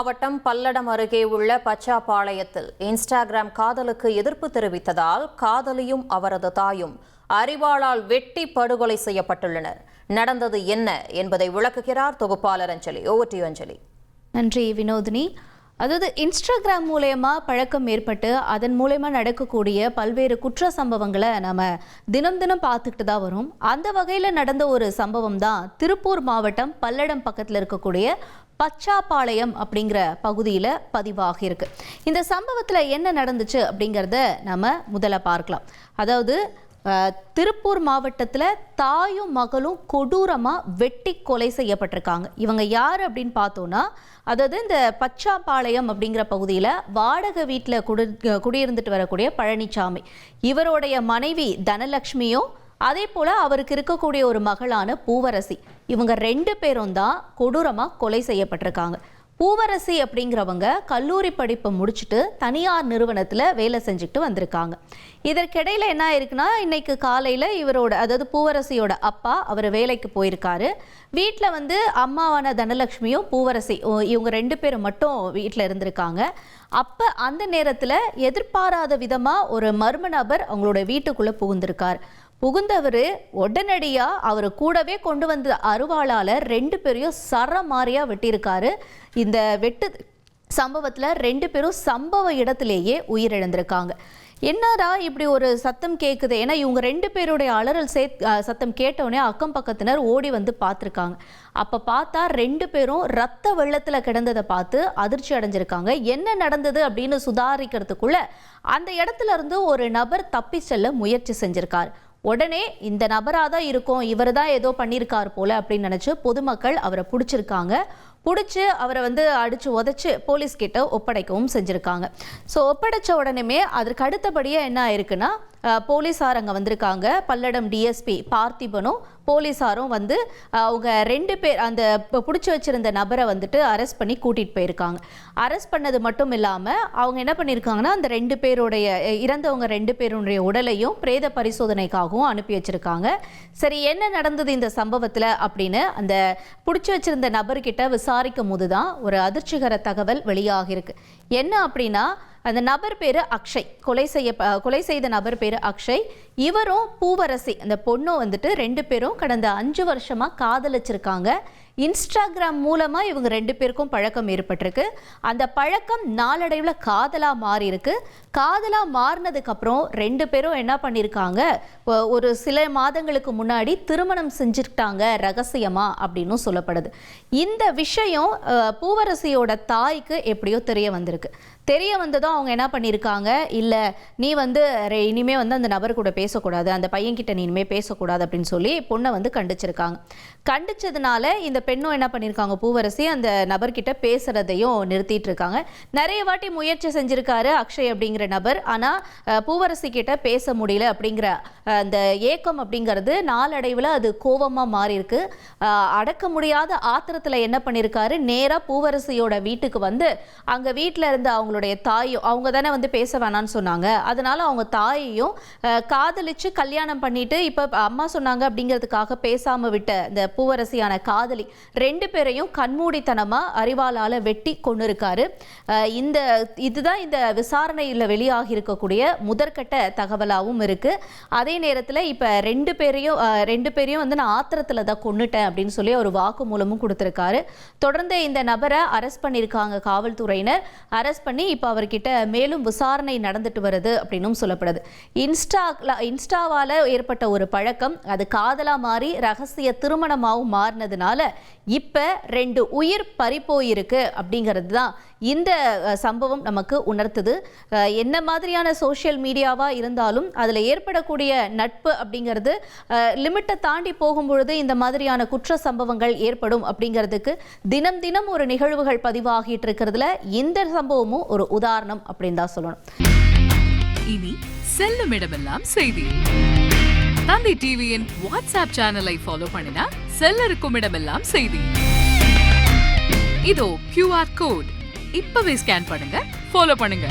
மாவட்டம் பல்லடம் அருகே உள்ள பச்சாபாளையத்தில் இன்ஸ்டாகிராம் காதலுக்கு எதிர்ப்பு தெரிவித்ததால் காதலியும் அவரது தாயும் அரிவாளால் வெட்டி படுகொலை செய்யப்பட்டுள்ளனர். நடந்தது என்ன என்பதை விளக்குகிறார் தொகுப்பாளர் அஞ்சலி. ஓவர் டு யூ அஞ்சலி. நன்றி வினோதினி. அதாவது இன்ஸ்டாகிராம் மூலயமா பழக்கம் ஏற்பட்டு அதன் மூலயமா நடக்கக்கூடிய பல்வேறு குற்ற சம்பவங்களை நம்ம தினம் தினம் பார்த்துக்கிட்டு தான் வரும். அந்த வகையில் நடந்த ஒரு சம்பவம் தான் திருப்பூர் மாவட்டம் பல்லடம் பக்கத்தில் இருக்கக்கூடிய பச்சாபாளையம் அப்படிங்கிற பகுதியில் பதிவாகியிருக்கு. இந்த சம்பவத்தில் என்ன நடந்துச்சு அப்படிங்கிறத நம்ம முதல்ல பார்க்கலாம். அதாவது திருப்பூர் மாவட்டத்தில் தாயும் மகளும் கொடூரமாக வெட்டி கொலை செய்யப்பட்டிருக்காங்க. இவங்க யார் அப்படின்னு பார்த்தோன்னா, அதாவது இந்த பச்சாபாளையம் அப்படிங்கிற பகுதியில் வாடகை வீட்டில் குடியிருந்துட்டு வரக்கூடிய பழனிசாமி, இவருடைய மனைவி தனலட்சுமியும் அதே போல் அவருக்கு இருக்கக்கூடிய ஒரு மகளான பூவரசி, இவங்க 2 பேரும் தான் கொடூரமாக கொலை செய்யப்பட்டிருக்காங்க. பூவரசி அப்படிங்கிறவங்க கல்லூரி படிப்பை முடிச்சுட்டு தனியார் நிறுவனத்தில் வேலை செஞ்சுக்கிட்டு வந்திருக்காங்க. இதற்கிடையில் என்ன ஆயிருக்குன்னா, இன்னைக்கு காலையில் இவரோட அதாவது பூவரசியோட அப்பா அவர் வேலைக்கு போயிருக்காரு. வீட்டில் அம்மாவான தனலட்சுமியும் பூவரசி இவங்க 2 பேரும் மட்டும் வீட்டில் இருந்திருக்காங்க. அப்போ அந்த நேரத்தில் எதிர்பாராத விதமாக ஒரு மர்ம நபர் அவங்களோட வீட்டுக்குள்ளே புகுந்திருக்கார். புகுந்தவர் உடனடியாக அவர் கூடவே கொண்டு வந்த அருவாளால் 2 பேரையும் சரமாரியாக வெட்டியிருக்காரு. இந்த வெட்டு சம்பவத்தில் 2 பேரும் சம்பவ இடத்திலேயே உயிரிழந்திருக்காங்க. என்னடா இப்படி ஒரு சத்தம் கேட்குது, ஏன்னா இவங்க 2 பேருடைய அலறல் சத்தம் கேட்டவுடனே அக்கம் பக்கத்தினர் ஓடி வந்து பார்த்துருக்காங்க. அப்போ பார்த்தா 2 பேரும் ரத்த வெள்ளத்தில் கிடந்ததை பார்த்து அதிர்ச்சி அடைஞ்சிருக்காங்க. என்ன நடந்தது அப்படின்னு சுதாரிக்கிறதுக்குள்ள அந்த இடத்துல இருந்து ஒரு நபர் தப்பி செல்ல முயற்சி செஞ்சிருக்கார். உடனே இந்த நபராக தான் இருக்கும், இவர் தான் ஏதோ பண்ணியிருக்கார் போல அப்படின்னு நினச்சி பொதுமக்கள் அவரை பிடிச்சிருக்காங்க. பிடிச்சி அவரை அடித்து உதச்சி போலீஸ்கிட்ட ஒப்படைக்கவும் செஞ்சுருக்காங்க. ஸோ ஒப்படைச்ச உடனே அதற்கு அடுத்தபடியாக என்ன ஆயிருக்குன்னா, போலீஸார் அங்கே வந்திருக்காங்க. பல்லடம் டிஎஸ்பி பார்த்திபனும் போலீஸாரும் அவங்க 2 பேர் அந்த பிடிச்சி வச்சிருந்த நபரை அரெஸ்ட் பண்ணி கூட்டிகிட்டு போயிருக்காங்க. அரெஸ்ட் பண்ணது மட்டும் இல்லாமல் அவங்க என்ன பண்ணியிருக்காங்கன்னா, அந்த 2 பேருடைய இறந்தவங்க 2 பேருடைய உடலையும் பிரேத பரிசோதனைக்காகவும் அனுப்பி வச்சிருக்காங்க. சரி, என்ன நடந்தது இந்த சம்பவத்தில் அப்படின்னு அந்த பிடிச்சி வச்சிருந்த நபர்கிட்ட விசாரிக்கும் போது தான் ஒரு அதிர்ச்சிகர தகவல் வெளியாகிருக்கு. என்ன அப்படின்னா, அந்த நபர் பேர் அக்ஷய், கொலை செய்த நபர் பேர் அக்ஷய். இவரும் பூவரசி அந்த பொண்ணும் 2 பேரும் கடந்த 5 வருஷமாக காதலிச்சிருக்காங்க. இன்ஸ்டாகிராம் மூலமாக இவங்க 2 பேருக்கும் பழக்கம் ஏற்பட்டிருக்கு. அந்த பழக்கம் நாளடைவில் காதலாக மாறி இருக்கு. காதலாக மாறினதுக்கப்புறம் 2 பேரும் என்ன பண்ணியிருக்காங்க, ஒரு சில மாதங்களுக்கு முன்னாடி திருமணம் செஞ்சுக்கிட்டாங்க ரகசியமாக அப்படின்னும் சொல்லப்படுது. இந்த விஷயம் பூவரசியோட தாய்க்கு எப்படியோ தெரிய வந்திருக்கு. தெரிய வந்ததும் அவங்க என்ன பண்ணியிருக்காங்க, இல்லை நீ இனிமே அந்த நபர் கூட பேசக்கூடாது, அந்த பையன்கிட்ட நீ இனிமேல் பேசக்கூடாது அப்படின்னு சொல்லி பொண்ணை கண்டிச்சிருக்காங்க. கண்டிச்சதுனால இந்த பெண்ணும் என்ன பண்ணியிருக்காங்க, பூவரசி அந்த நபர்கிட்ட பேசுறதையும் நிறுத்திட்டு இருக்காங்க. நிறைய வாட்டி முயற்சி செஞ்சிருக்காரு அக்ஷய் அப்படிங்கிற நபர். ஆனால் பூவரசி கிட்ட பேச முடியல அப்படிங்கிற அந்த ஏக்கம் அப்படிங்கிறது நாளடைவில் அது கோபமாக மாறி இருக்கு. அடக்க முடியாத ஆத்திரத்தில் என்ன பண்ணியிருக்காரு, நேராக பூவரசியோட வீட்டுக்கு அங்கே வீட்டில் இருந்த அவங்களுடைய தாயும், அவங்க தானே பேச வேணான்னு சொன்னாங்க, அதனால அவங்க தாயையும் காதலிச்சு கல்யாணம் பண்ணிட்டு இப்போ அம்மா சொன்னாங்க அப்படிங்கிறதுக்காக பேசாமல் விட்ட இந்த பூவரசியான காதலி 2 பேரையும் கண்மூடித்தனமாக அரிவாளால் வெட்டி கொண்டு இருக்காரு. இதுதான் இந்த விசாரணையில் வெளியாகி இருக்கக்கூடிய முதற்கட்ட தகவலாகவும் இருக்கு. அதே நேரத்தில் இப்போ 2 பேரையும் நான் ஆத்திரத்தில் தான் கொன்னுட்டேன் அப்படின்னு சொல்லி ஒரு வாக்குமூலமும் கொடுத்துருக்காரு. தொடர்ந்து இந்த நபரை அரெஸ்ட் பண்ணியிருக்காங்க காவல்துறையினர். அரெஸ்ட் பண்ணி இப்போ அவர்கிட்ட மேலும் விசாரணை நடந்துட்டு வருது அப்படின்னும் சொல்லப்படுது. இன்ஸ்டாவால் ஏற்பட்ட ஒரு பழக்கம் அது காதலா மாறி ரகசிய திருமணமாகவும் மாறினதுனால இப்போ 2 உயிர் பறிப்போயிருக்கு அப்படிங்கிறது தான் இந்த சம்பவம் நமக்கு உணர்த்துது. என்ன மாதிரியான சோஷியல் மீடியாவாக இருந்தாலும் அதில் ஏற்படக்கூடிய நட்பு அப்படிங்கிறது லிமிட்டை தாண்டி போகும்பொழுது இந்த மாதிரியான குற்ற சம்பவங்கள் ஏற்படும் அப்படிங்கிறதுக்கு தினம் தினம் ஒரு நிகழ்வுகள் பதிவாகிட்டு இருக்கிறதுல இந்த சம்பவமும் ஒரு உதாரணம் அப்படின்னு தான் சொல்லணும். இனி செல்லும் இடமெல்லாம் செய்தி. தந்தை டிவியின் வாட்ஸ்அப் சேனலை ஃபாலோ பண்ணினா செல்ல இருக்கும் இடமெல்லாம் செய்தி. இதோ QR கோட் இப்பவே ஸ்கேன் பண்ணுங்க, ஃபாலோ பண்ணுங்க.